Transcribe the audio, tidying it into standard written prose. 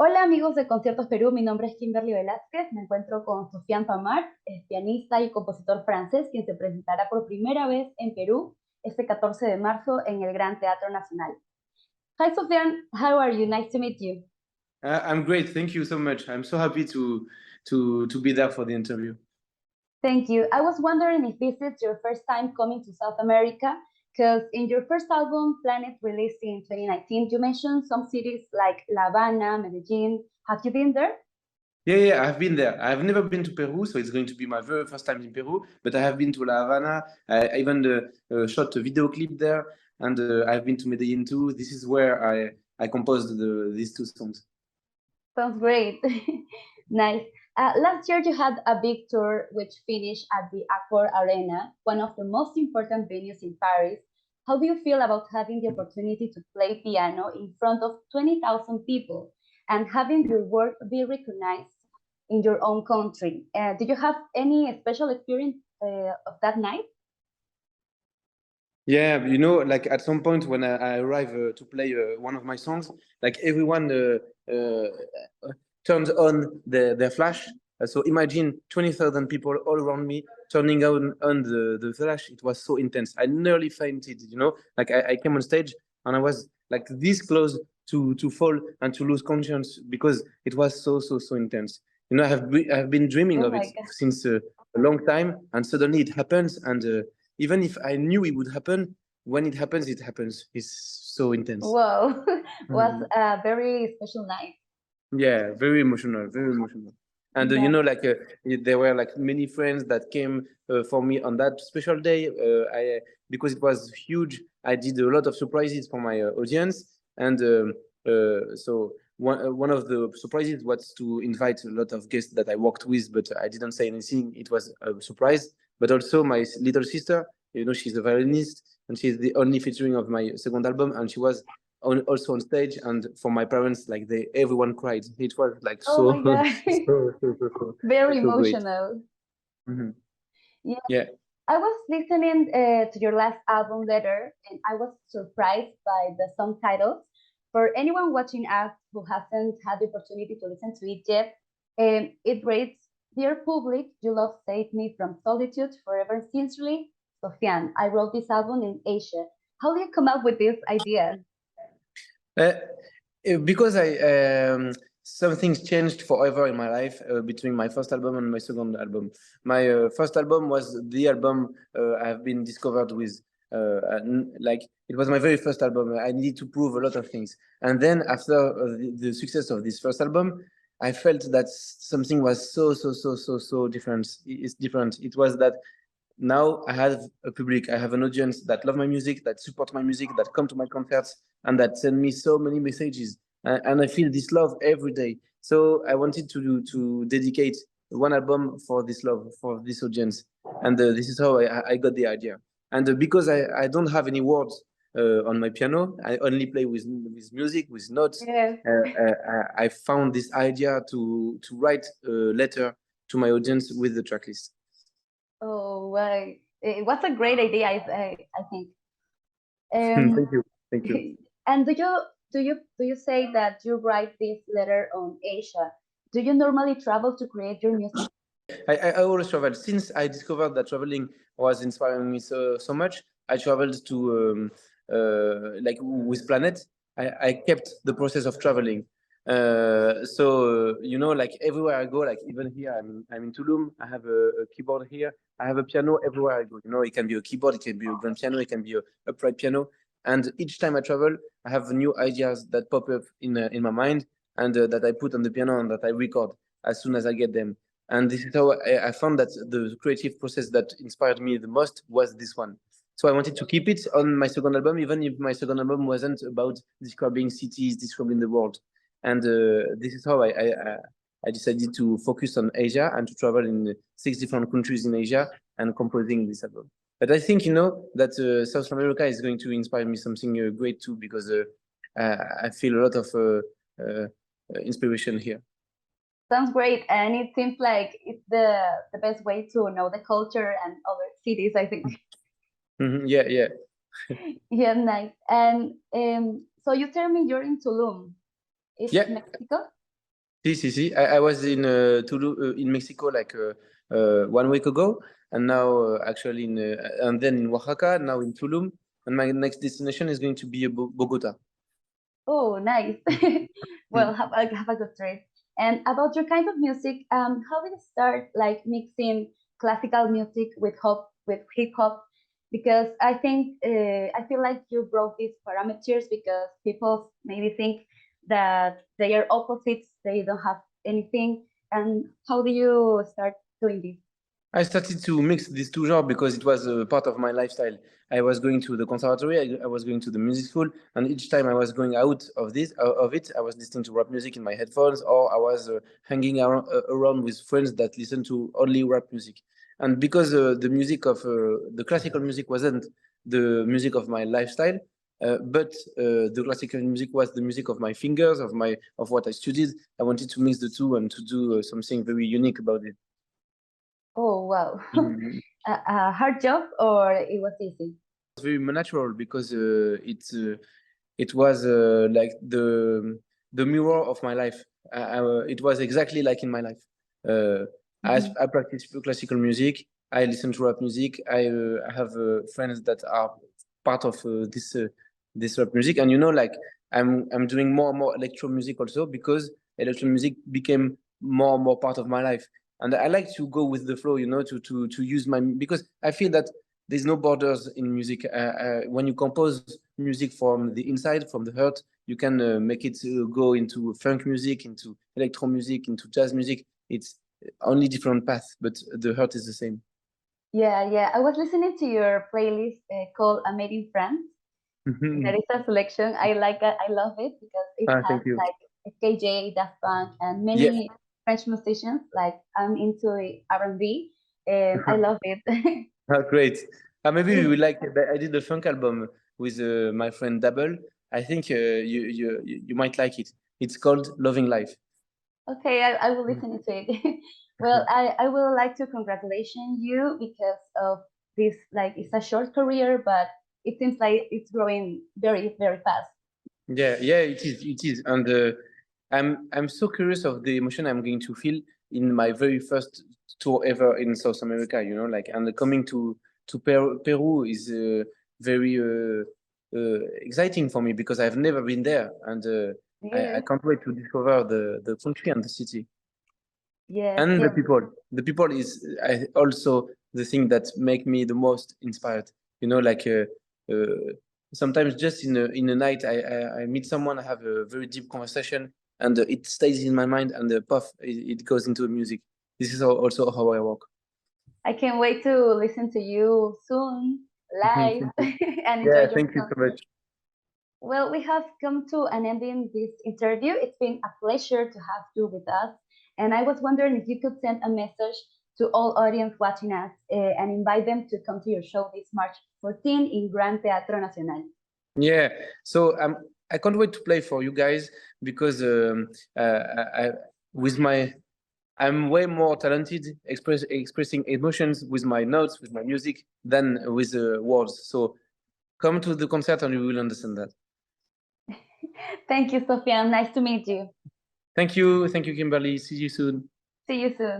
Hola amigos de Conciertos Perú, mi nombre es Kimberly Velázquez, me encuentro con Sofiane Pamart, es pianista y compositor francés, quien se presentará por primera vez en Perú este 14 de marzo en el Gran Teatro Nacional. Hi Sofiane, how are you? Nice to meet you. I'm great. Thank you so much. I'm so happy to be there for the interview. Thank you. I was wondering if this is your first time coming to South America, because in your first album, Planet, released in 2019, you mentioned some cities like La Habana, Medellin. Have you been there? Yeah, I've been there. I've never been to Peru, so it's going to be my very first time in Peru. But I have been to La Havana. I even shot a video clip there, and I've been to Medellin too. This is where I composed these two songs. Sounds great. Nice. Last year, you had a big tour which finished at the Accor Arena, one of the most important venues in Paris. How do you feel about having the opportunity to play piano in front of 20,000 people and having your work be recognized in your own country? Did you have any special experience of that night? Yeah, like at some point when I arrive to play one of my songs, like everyone uh, turns on their flash. So imagine 20,000 people all around me turning on the flash. It was so intense. I nearly fainted. Like I came on stage and I was like this close to fall and to lose conscience because it was so intense. I've been dreaming Oh of my it God. since a long time, and suddenly it happens. And even if I knew it would happen, when it happens, it happens. It's so intense. Wow. Was Mhm. a very special night. Yeah, very emotional, very emotional. And That, like there were like many friends that came for me on that special day. I Because it was huge. I did a lot of surprises for my audience, and so one of the surprises was to invite a lot of guests that I worked with, but I didn't say anything. It was a surprise. But also my little sister, she's a violinist, and she's the only featuring of my second album, and she was also on stage, and for my parents, like everyone cried. It was like oh so my God. Very so great. emotional. Mhm. Yeah, Yeah. I was listening to your last album letter, and I was surprised by the song titles. For anyone watching us who hasn't had the opportunity to listen to it yet, it reads, "Dear public, you love Save Me from Solitude Forever Sincerely, Sofiane. I wrote this album in Asia." How do you come up with this idea? Uh, because I some things changed forever in my life between my first album and my second album. My first album was the album I have been discovered with. Like it was my very first album. I needed to prove a lot of things, and then after the success of this first album, I felt that something was so different. It's different. It was that now I have a public, I have an audience that love my music, that support my music, that come to my concerts, and that send me so many messages. And I feel this love every day. So I wanted to dedicate one album for this love, for this audience, and this is how I got the idea. And because I don't have any words on my piano, I only play with music, with notes. Yes. I found this idea to write a letter to my audience with the tracklist. Oh, well, it was a great idea, I think. Thank Um, you. Thank you. and do you say that you write this letter on Asia? Do you normally travel to create your music? I always travel. Since I discovered that traveling was inspiring me so much, I traveled to like with Planet. I kept the process of traveling. Like everywhere I go, like even here, I'm in Tulum. I have a keyboard here. I have a piano everywhere I go. It can be a keyboard, it can be a grand piano, it can be a upright piano. And each time I travel, I have new ideas that pop up in my mind, and that I put on the piano and that I record as soon as I get them. And this is how I found that the creative process that inspired me the most was this one. So I wanted to keep it on my second album, even if my second album wasn't about describing cities, describing the world. And this is how I decided to focus on Asia and to travel in 6 different countries in Asia and composing this album. But I think that South America is going to inspire me something great too, because I feel a lot of inspiration here. Sounds great, and it seems like it's the best way to know the culture and other cities, I think. Yeah, yeah. Yeah, nice. And so you tell me you're in Tulum. It's Yeah, Mexico? See. I was in Tulum, in Mexico, like 1 week ago, and now actually and then in Oaxaca, now in Tulum, and my next destination is going to be Bogota. Oh, nice. Well, have a good trip. And about your kind of music, how did you start like mixing classical music with hip hop? Because I think I feel like you broke these parameters because people maybe think that they are opposites, they don't have anything. And how do you start doing this? I started to mix these two genres because it was a part of my lifestyle. I was going to the conservatory, I was going to the music school, and each time I was going out of it, I was listening to rap music in my headphones, or I was hanging around with friends that listen to only rap music. And because the music of the classical music wasn't the music of my lifestyle, but the classical music was the music of my fingers, of what I studied. I wanted to mix the two and to do something very unique about it. Oh, wow. Mhm. A hard job or it was easy? Was very natural because it was like the mirror of my life. It was exactly like in my life. Uh, Mhm. I practice classical music. I listen to rap music. I have friends that are part of this rap music, and like I'm doing more and more electro music also because electro music became more and more part of my life. And I like to go with the flow, to use because I feel that there's no borders in music. When you compose music from the inside, from the heart, you can make it go into funk music, into electro music, into jazz music. It's only different path, but the heart is the same. Yeah, yeah. I was listening to your playlist called "A Made in France." There is a selection. I like it. I love it because it has Thank you. like KJ, Daft Punk, and Yeah. many French musicians. Like I'm into R&B, and I love it. Great. Maybe we will like. I did a funk album with my friend Double. I think you might like it. It's called Loving Life. Okay, I will listen to it. Well, I will like to congratulate you because of this. Like it's a short career, but it seems like it's growing very, very fast. Yeah, it is. It is, and I'm so curious of the emotion I'm going to feel in my very first tour ever in South America. Like, and coming to Peru is very exciting for me because I've never been there, and I Yes, can't wait to discover the country and the city yes, and the yes. people. The people is also the thing that make me the most inspired. Like sometimes just in a night, I meet someone, I have a very deep conversation, and it stays in my mind, and the puff it goes into music. This is also how I work. I can't wait to listen to you soon, Thank live, you. and enjoy Yeah, your thank you so concert. much. Well, we have come to an end in this interview. It's been a pleasure to have you with us. And I was wondering if you could send a message to all audience watching us and invite them to come to your show this March 14 in Gran Teatro Nacional. Yeah, so I can't wait to play for you guys because with my I'm way more talented expressing emotions with my notes, with my music, than with words. So come to the concert and you will understand that. Thank you, Sofiane. Nice to meet you. Thank you, Kimberly. See you soon. See you soon.